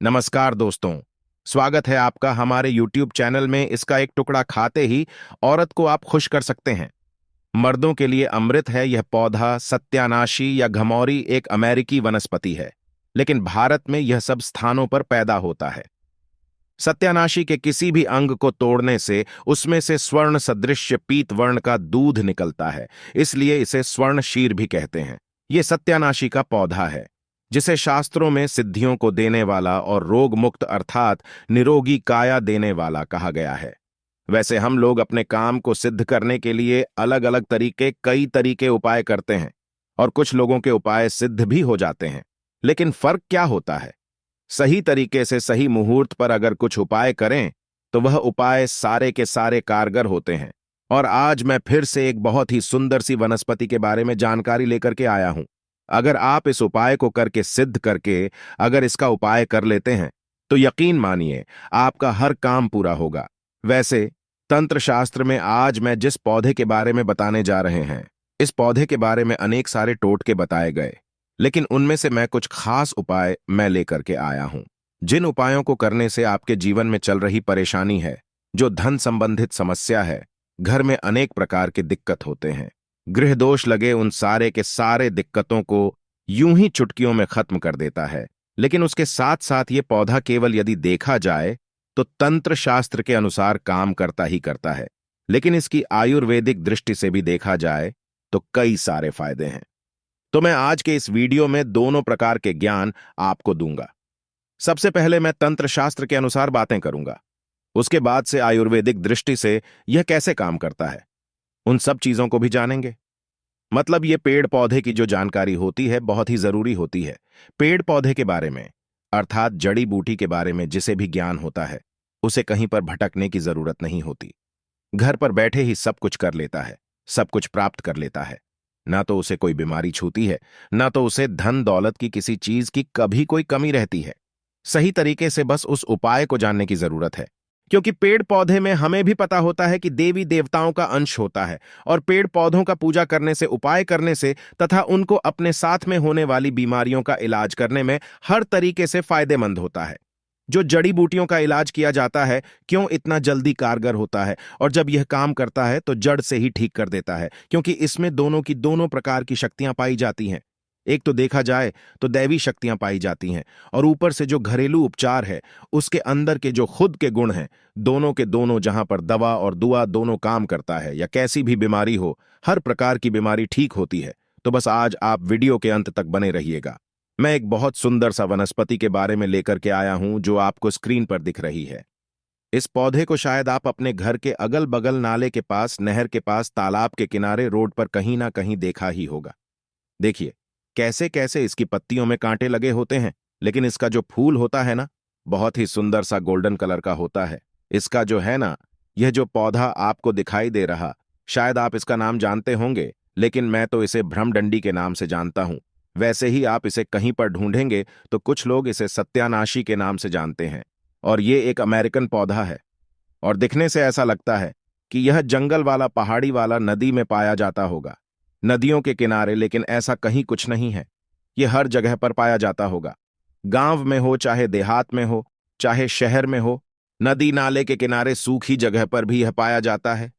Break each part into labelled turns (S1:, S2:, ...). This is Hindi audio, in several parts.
S1: नमस्कार दोस्तों। स्वागत है आपका हमारे YouTube चैनल में। इसका एक टुकड़ा खाते ही औरत को आप खुश कर सकते हैं। मर्दों के लिए अमृत है यह पौधा। सत्यानाशी या घमौरी एक अमेरिकी वनस्पति है, लेकिन भारत में यह सब स्थानों पर पैदा होता है। सत्यानाशी के किसी भी अंग को तोड़ने से उसमें से स्वर्ण सदृश्य पीत वर्ण का दूध निकलता है, इसलिए इसे स्वर्ण शीर भी कहते हैं। ये सत्यानाशी का पौधा है, जिसे शास्त्रों में सिद्धियों को देने वाला और रोग मुक्त अर्थात निरोगी काया देने वाला कहा गया है। वैसे हम लोग अपने काम को सिद्ध करने के लिए अलग अलग कई तरीके उपाय करते हैं, और कुछ लोगों के उपाय सिद्ध भी हो जाते हैं। लेकिन फर्क क्या होता है? सही तरीके से सही मुहूर्त पर अगर कुछ उपाय करें तो वह उपाय सारे के सारे कारगर होते हैं। और आज मैं फिर से एक बहुत ही सुंदर सी वनस्पति के बारे में जानकारी लेकर के आया हूं। अगर आप इस उपाय को करके सिद्ध करके अगर इसका उपाय कर लेते हैं तो यकीन मानिए आपका हर काम पूरा होगा। वैसे तंत्र शास्त्र में आज मैं जिस पौधे के बारे में बताने जा रहे हैं, इस पौधे के बारे में अनेक सारे टोटके बताए गए, लेकिन उनमें से मैं कुछ खास उपाय मैं लेकर के आया हूं। जिन उपायों को करने से आपके जीवन में चल रही परेशानी है, जो धन संबंधित समस्या है, घर में अनेक प्रकार के दिक्कत होते हैं, गृह दोष लगे, उन सारे के सारे दिक्कतों को यूं ही चुटकियों में खत्म कर देता है। लेकिन उसके साथ साथ ये पौधा केवल यदि देखा जाए तो तंत्र शास्त्र के अनुसार काम करता ही करता है, लेकिन इसकी आयुर्वेदिक दृष्टि से भी देखा जाए तो कई सारे फायदे हैं। तो मैं आज के इस वीडियो में दोनों प्रकार के ज्ञान आपको दूंगा। सबसे पहले मैं तंत्र शास्त्र के अनुसार बातें करूंगा, उसके बाद से आयुर्वेदिक दृष्टि से यह कैसे काम करता है, उन सब चीजों को भी जानेंगे। मतलब ये पेड़ पौधे की जो जानकारी होती है बहुत ही जरूरी होती है। पेड़ पौधे के बारे में अर्थात जड़ी बूटी के बारे में जिसे भी ज्ञान होता है, उसे कहीं पर भटकने की जरूरत नहीं होती। घर पर बैठे ही सब कुछ कर लेता है, सब कुछ प्राप्त कर लेता है। ना तो उसे कोई बीमारी छूती है, ना तो उसे धन दौलत की किसी चीज की कभी कोई कमी रहती है। सही तरीके से बस उस उपाय को जानने की जरूरत है, क्योंकि पेड़ पौधे में हमें भी पता होता है कि देवी देवताओं का अंश होता है, और पेड़ पौधों का पूजा करने से, उपाय करने से तथा उनको अपने साथ में होने वाली बीमारियों का इलाज करने में हर तरीके से फायदेमंद होता है। जो जड़ी बूटियों का इलाज किया जाता है क्यों इतना जल्दी कारगर होता है, और जब यह काम करता है तो जड़ से ही ठीक कर देता है, क्योंकि इसमें दोनों की दोनों प्रकार की शक्तियां पाई जाती हैं। एक तो देखा जाए तो दैवी शक्तियां पाई जाती हैं, और ऊपर से जो घरेलू उपचार है उसके अंदर के जो खुद के गुण हैं, दोनों के दोनों, जहां पर दवा और दुआ दोनों काम करता है, या कैसी भी बीमारी हो, हर प्रकार की बीमारी ठीक होती है। तो बस आज आप वीडियो के अंत तक बने रहिएगा। मैं एक बहुत सुंदर सा वनस्पति के बारे में लेकर के आया हूं जो आपको स्क्रीन पर दिख रही है। इस पौधे को शायद आप अपने घर के अगल बगल, नाले के पास, नहर के पास, तालाब के किनारे, रोड पर कहीं ना कहीं देखा ही होगा। देखिए कैसे कैसे इसकी पत्तियों में कांटे लगे होते हैं, लेकिन इसका जो फूल होता है ना, बहुत ही सुंदर सा गोल्डन कलर का होता है। इसका जो है ना, यह जो पौधा आपको दिखाई दे रहा, शायद आप इसका नाम जानते होंगे, लेकिन मैं तो इसे भ्रमडंडी के नाम से जानता हूं। वैसे ही आप इसे कहीं पर ढूंढेंगे तो कुछ लोग इसे सत्यानाशी के नाम से जानते हैं। और ये एक अमेरिकन पौधा है, और दिखने से ऐसा लगता है कि यह जंगल वाला, पहाड़ी वाला, नदी में पाया जाता होगा, नदियों के किनारे, लेकिन ऐसा कहीं कुछ नहीं है। यह हर जगह पर पाया जाता होगा, गांव में हो, चाहे देहात में हो, चाहे शहर में हो, नदी नाले के किनारे, सूखी जगह पर भी यह पाया जाता है।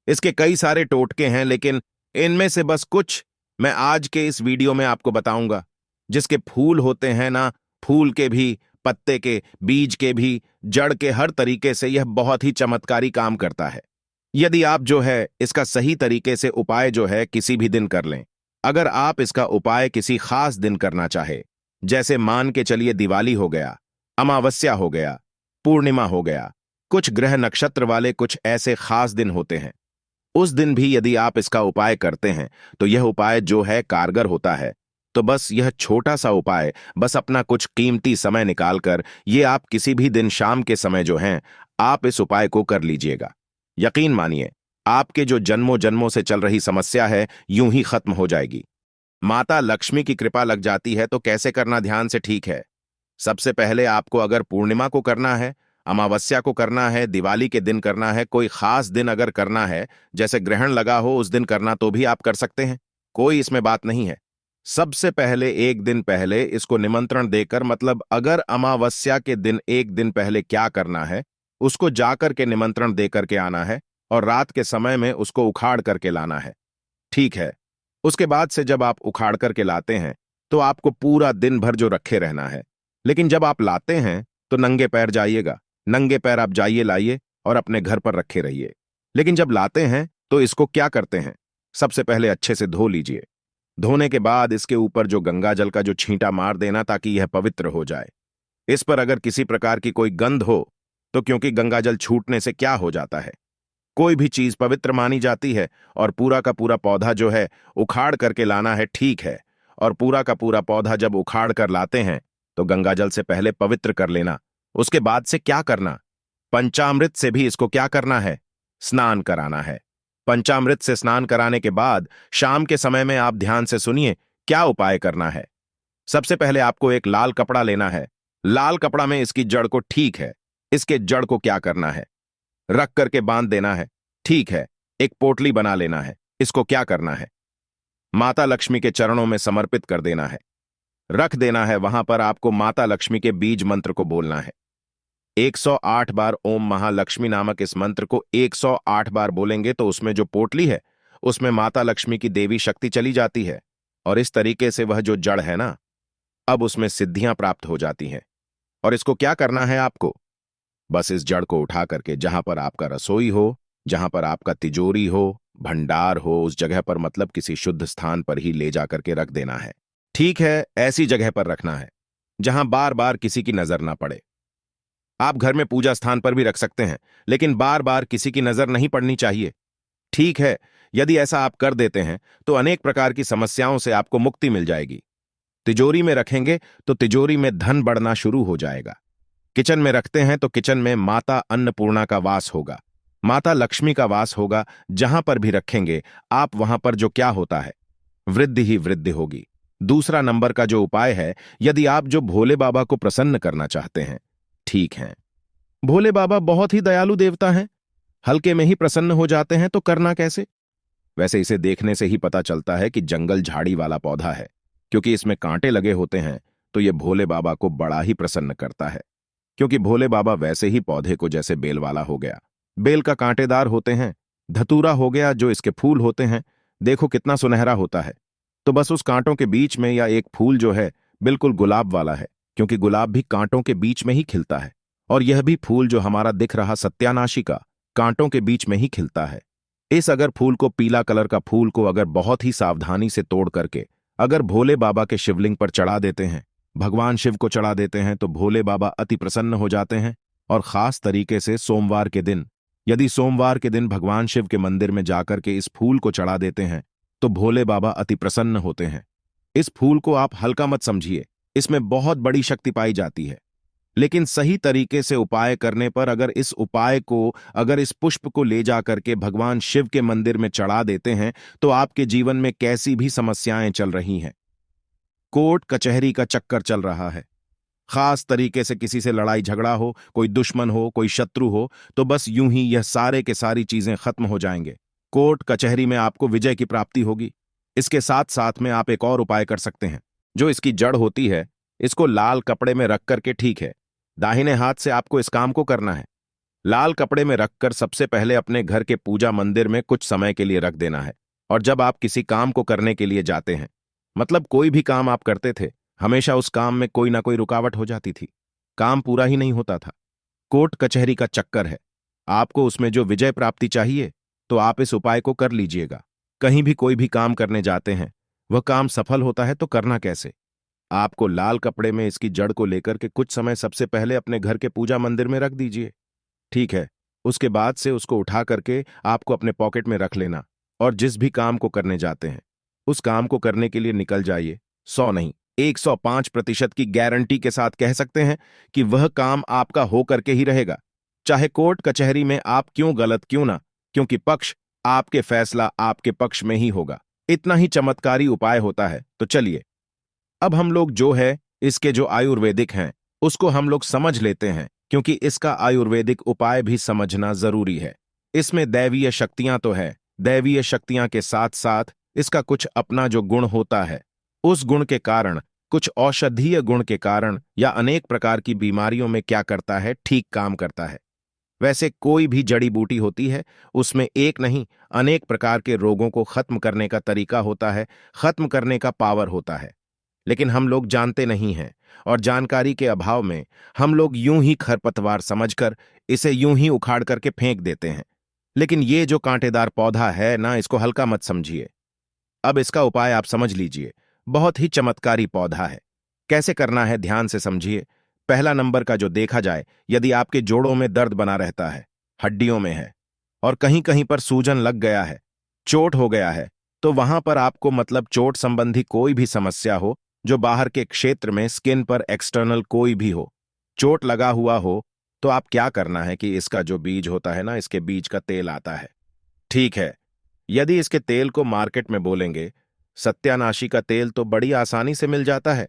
S1: इसके कई सारे टोटके हैं, लेकिन इनमें से बस कुछ मैं आज के इस वीडियो में आपको बताऊंगा। जिसके फूल होते हैं ना, फूल के भी, पत्ते के, बीज के भी, जड़ के, हर तरीके से यह बहुत ही चमत्कारी काम करता है। यदि आप जो है इसका सही तरीके से उपाय जो है किसी भी दिन कर लें। अगर आप इसका उपाय किसी खास दिन करना चाहे, जैसे मान के चलिए दिवाली हो गया, अमावस्या हो गया, पूर्णिमा हो गया, कुछ ग्रह नक्षत्र वाले कुछ ऐसे खास दिन होते हैं, उस दिन भी यदि आप इसका उपाय करते हैं तो यह उपाय जो है कारगर होता है। तो बस यह छोटा सा उपाय, बस अपना कुछ कीमती समय निकालकर ये आप किसी भी दिन शाम के समय जो हैं, आप इस उपाय को कर लीजिएगा। यकीन मानिए आपके जो जन्मों जन्मों से चल रही समस्या है यूं ही खत्म हो जाएगी। माता लक्ष्मी की कृपा लग जाती है। तो कैसे करना, ध्यान से, ठीक है। सबसे पहले आपको अगर पूर्णिमा को करना है, अमावस्या को करना है, दिवाली के दिन करना है, कोई खास दिन अगर करना है, जैसे ग्रहण लगा हो उस दिन करना, तो भी आप कर सकते हैं, कोई इसमें बात नहीं है। सबसे पहले एक दिन पहले इसको निमंत्रण देकर, मतलब अगर अमावस्या के दिन एक दिन पहले क्या करना है, उसको जाकर के निमंत्रण देकर के आना है और रात के समय में उसको उखाड़ करके लाना है। ठीक है। उसके बाद से जब आप उखाड़ करके लाते हैं तो आपको पूरा दिन भर जो रखे रहना है। लेकिन जब आप लाते हैं तो नंगे पैर जाइएगा। नंगे पैर आप जाइए लाइए और अपने घर पर रखे रहिए। लेकिन जब लाते हैं तो इसको क्या करते हैं, सबसे पहले अच्छे से धो लीजिए। धोने के बाद इसके ऊपर जो गंगा जल का जो छींटा मार देना ताकि यह पवित्र हो जाए। इस पर अगर किसी प्रकार की कोई गंध हो तो, क्योंकि गंगा जल छूटने से क्या हो जाता है, कोई भी चीज पवित्र मानी जाती है और पूरा का पूरा पौधा जो है उखाड़ करके लाना है। ठीक है। और पूरा का पूरा पौधा जब उखाड़ कर लाते हैं तो गंगा जल से पहले पवित्र कर लेना। उसके बाद से क्या करना, पंचामृत से भी इसको क्या करना है, स्नान कराना है। पंचामृत से स्नान कराने के बाद शाम के समय में आप ध्यान से सुनिए क्या उपाय करना है। सबसे पहले आपको एक लाल कपड़ा लेना है। लाल कपड़ा में इसकी जड़ को, ठीक है, इसके जड़ को क्या करना है, रख करके बांध देना है। ठीक है। एक पोटली बना लेना है। इसको क्या करना है, माता लक्ष्मी के चरणों में समर्पित कर देना है। रख देना है। वहां पर आपको माता लक्ष्मी के बीज मंत्र को बोलना है। 108 बार ओम महालक्ष्मी नामक इस मंत्र को 108 बार बोलेंगे तो उसमें जो पोटली है उसमें माता लक्ष्मी की देवी शक्ति चली जाती है और इस तरीके से वह जो जड़ है ना, अब उसमें सिद्धियां प्राप्त हो जाती हैं। और इसको क्या करना है आपको, बस इस जड़ को उठा करके जहां पर आपका रसोई हो, जहां पर आपका तिजोरी हो, भंडार हो, उस जगह पर, मतलब किसी शुद्ध स्थान पर ही ले जाकर के रख देना है। ठीक है। ऐसी जगह पर रखना है जहां बार बार किसी की नजर ना पड़े। आप घर में पूजा स्थान पर भी रख सकते हैं, लेकिन बार बार किसी की नजर नहीं पड़नी चाहिए। ठीक है। यदि ऐसा आप कर देते हैं तो अनेक प्रकार की समस्याओं से आपको मुक्ति मिल जाएगी। तिजोरी में रखेंगे तो तिजोरी में धन बढ़ना शुरू हो जाएगा। किचन में रखते हैं तो किचन में माता अन्नपूर्णा का वास होगा, माता लक्ष्मी का वास होगा। जहां पर भी रखेंगे आप वहां पर जो क्या होता है, वृद्धि ही वृद्धि होगी। दूसरा नंबर का जो उपाय है, यदि आप जो भोले बाबा को प्रसन्न करना चाहते हैं, ठीक है, भोले बाबा बहुत ही दयालु देवता हैं, हल्के में ही प्रसन्न हो जाते हैं, तो करना कैसे। वैसे इसे देखने से ही पता चलता है कि जंगल झाड़ी वाला पौधा है, क्योंकि इसमें कांटे लगे होते हैं, तो यह भोले बाबा को बड़ा ही प्रसन्न करता है। क्योंकि भोले बाबा वैसे ही पौधे को, जैसे बेल वाला हो गया, बेल का कांटेदार होते हैं, धतूरा हो गया जो इसके फूल होते हैं, देखो कितना सुनहरा होता है। तो बस उस कांटों के बीच में या एक फूल जो है बिल्कुल गुलाब वाला है, क्योंकि गुलाब भी कांटों के बीच में ही खिलता है। और यह भी फूल जो हमारा दिख रहा सत्यानाशी का, कांटों के बीच में ही खिलता है। इस अगर फूल को, पीला कलर का फूल को अगर बहुत ही सावधानी से तोड़ करके अगर भोले बाबा के शिवलिंग पर चढ़ा देते हैं, भगवान शिव को चढ़ा देते हैं, तो भोले बाबा अति प्रसन्न हो जाते हैं। और खास तरीके से सोमवार के दिन, यदि सोमवार के दिन भगवान शिव के मंदिर में जाकर के इस फूल को चढ़ा देते हैं तो भोले बाबा अति प्रसन्न होते हैं। इस फूल को आप हल्का मत समझिए, इसमें बहुत बड़ी शक्ति पाई जाती है। लेकिन सही तरीके से उपाय करने पर, अगर इस उपाय को, अगर इस पुष्प को ले जाकर के भगवान शिव के मंदिर में चढ़ा देते हैं तो आपके जीवन में कैसी भी समस्याएं चल रही हैं, कोर्ट कचहरी का चक्कर चल रहा है, खास तरीके से किसी से लड़ाई झगड़ा हो, कोई दुश्मन हो, कोई शत्रु हो, तो बस यूं ही यह सारे के सारी चीजें खत्म हो जाएंगे। कोर्ट कचहरी में आपको विजय की प्राप्ति होगी। इसके साथ साथ में आप एक और उपाय कर सकते हैं। जो इसकी जड़ होती है, इसको लाल कपड़े में रख करके, ठीक है, दाहिने हाथ से आपको इस काम को करना है। लाल कपड़े में रखकर सबसे पहले अपने घर के पूजा मंदिर में कुछ समय के लिए रख देना है। और जब आप किसी काम को करने के लिए जाते हैं, मतलब कोई भी काम आप करते थे, हमेशा उस काम में कोई ना कोई रुकावट हो जाती थी, काम पूरा ही नहीं होता था। कोर्ट कचहरी का चक्कर है, आपको उसमें जो विजय प्राप्ति चाहिए, तो आप इस उपाय को कर लीजिएगा। कहीं भी कोई भी काम करने जाते हैं, वह काम सफल होता है, तो करना कैसे, आपको लाल कपड़े में इसकी जड़ को लेकर के कुछ समय सबसे पहले अपने घर के पूजा मंदिर में रख दीजिए। ठीक है। उसके बाद से उसको उठा करके आपको अपने पॉकेट में रख लेना और जिस भी काम को करने जाते हैं, उस काम को करने के लिए निकल जाइए। 100 नहीं, 105% की गारंटी के साथ कह सकते हैं कि वह काम आपका हो करके ही रहेगा, चाहे कोर्ट कचहरी में आप क्यों गलत क्यों ना, क्योंकि पक्ष आपके, फैसला आपके पक्ष में ही होगा। इतना ही चमत्कारी उपाय होता है। तो चलिए, अब हम लोग जो है इसके जो आयुर्वेदिक हैं उसको हम लोग समझ लेते हैं, क्योंकि इसका आयुर्वेदिक उपाय भी समझना जरूरी है। इसमें दैवीय शक्तियां तो है, दैवीय शक्तियां के साथ साथ इसका कुछ अपना जो गुण होता है उस गुण के कारण, कुछ औषधीय गुण के कारण या अनेक प्रकार की बीमारियों में क्या करता है, ठीक काम करता है। वैसे कोई भी जड़ी बूटी होती है, उसमें एक नहीं अनेक प्रकार के रोगों को खत्म करने का तरीका होता है, खत्म करने का पावर होता है। लेकिन हम लोग जानते नहीं हैं, और जानकारी के अभाव में हम लोग यूं ही खरपतवार समझकर इसे यूं ही उखाड़ करके फेंक देते हैं। लेकिन ये जो कांटेदार पौधा है ना, इसको हल्का मत समझिए। अब इसका उपाय आप समझ लीजिए। बहुत ही चमत्कारी पौधा है। कैसे करना है ध्यान से समझिए। पहला नंबर का जो देखा जाए, यदि आपके जोड़ों में दर्द बना रहता है, हड्डियों में है, और कहीं कहीं पर सूजन लग गया है, चोट हो गया है, तो वहां पर आपको मतलब चोट संबंधी कोई भी समस्या हो, जो बाहर के क्षेत्र में स्किन पर एक्सटर्नल कोई भी हो, चोट लगा हुआ हो, तो आप क्या करना है कि इसका जो बीज होता है ना, इसके बीज का तेल आता है। ठीक है, यदि इसके तेल को मार्केट में बोलेंगे, सत्यानाशी का तेल तो बड़ी आसानी से मिल जाता है,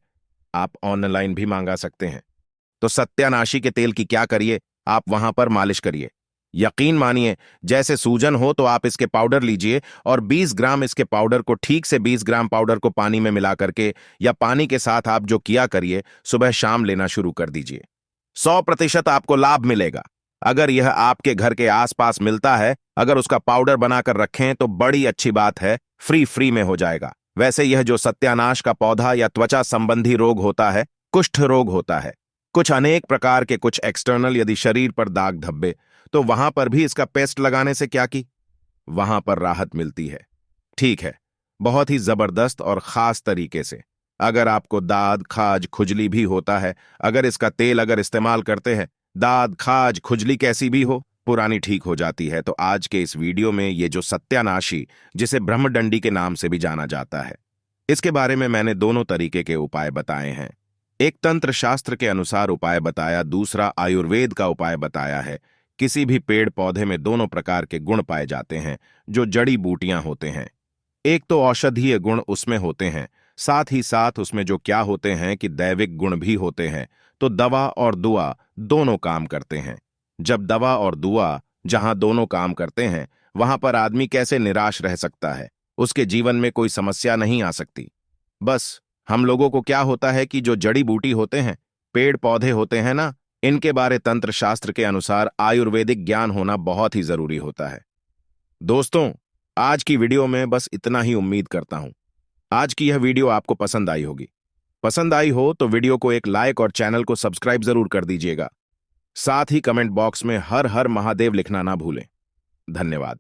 S1: आप ऑनलाइन भी मांगा सकते हैं। तो सत्यानाशी के तेल की क्या करिए, आप वहां पर मालिश करिए। यकीन मानिए, जैसे सूजन हो तो आप इसके पाउडर लीजिए और 20 ग्राम इसके पाउडर को, ठीक से 20 ग्राम पाउडर को पानी में मिला करके या पानी के साथ आप जो किया करिए, सुबह शाम लेना शुरू कर दीजिए। 100% आपको लाभ मिलेगा। अगर यह आपके घर के आसपास मिलता है, अगर उसका पाउडर बनाकर रखें तो बड़ी अच्छी बात है, फ्री में हो जाएगा। वैसे यह जो सत्यानाश का पौधा या त्वचा संबंधी रोग होता है, कुष्ठ रोग होता है, कुछ अनेक प्रकार के कुछ एक्सटर्नल, यदि शरीर पर दाग धब्बे, तो वहां पर भी इसका पेस्ट लगाने से क्या की, वहां पर राहत मिलती है। ठीक है, बहुत ही जबरदस्त और खास तरीके से। अगर आपको दाद खाज खुजली भी होता है, अगर इसका तेल अगर इस्तेमाल करते हैं, दाद खाज खुजली कैसी भी हो, पुरानी ठीक हो जाती है। तो आज के इस वीडियो में ये जो सत्यानाशी, जिसे ब्रह्मडंडी के नाम से भी जाना जाता है, इसके बारे में मैंने दोनों तरीके के उपाय बताए हैं। एक तंत्र शास्त्र के अनुसार उपाय बताया, दूसरा आयुर्वेद का उपाय बताया है। किसी भी पेड़ पौधे में दोनों प्रकार के गुण पाए जाते हैं, जो जड़ी बूटियां होते हैं। एक तो औषधीय गुण उसमें होते हैं, साथ ही साथ उसमें जो क्या होते हैं कि दैविक गुण भी होते हैं। तो दवा और दुआ दोनों काम करते हैं। जब दवा और दुआ जहां दोनों काम करते हैं, वहां पर आदमी कैसे निराश रह सकता है, उसके जीवन में कोई समस्या नहीं आ सकती। बस हम लोगों को क्या होता है कि जो जड़ी बूटी होते हैं, पेड़ पौधे होते हैं ना, इनके बारे तंत्र शास्त्र के अनुसार आयुर्वेदिक ज्ञान होना बहुत ही जरूरी होता है। दोस्तों, आज की वीडियो में बस इतना ही उम्मीद करता हूं। आज की यह वीडियो आपको पसंद आई होगी। पसंद आई हो तो वीडियो को एक लाइक और चैनल को सब्सक्राइब जरूर कर दीजिएगा। साथ ही कमेंट बॉक्स में हर हर महादेव लिखना ना भूलें। धन्यवाद।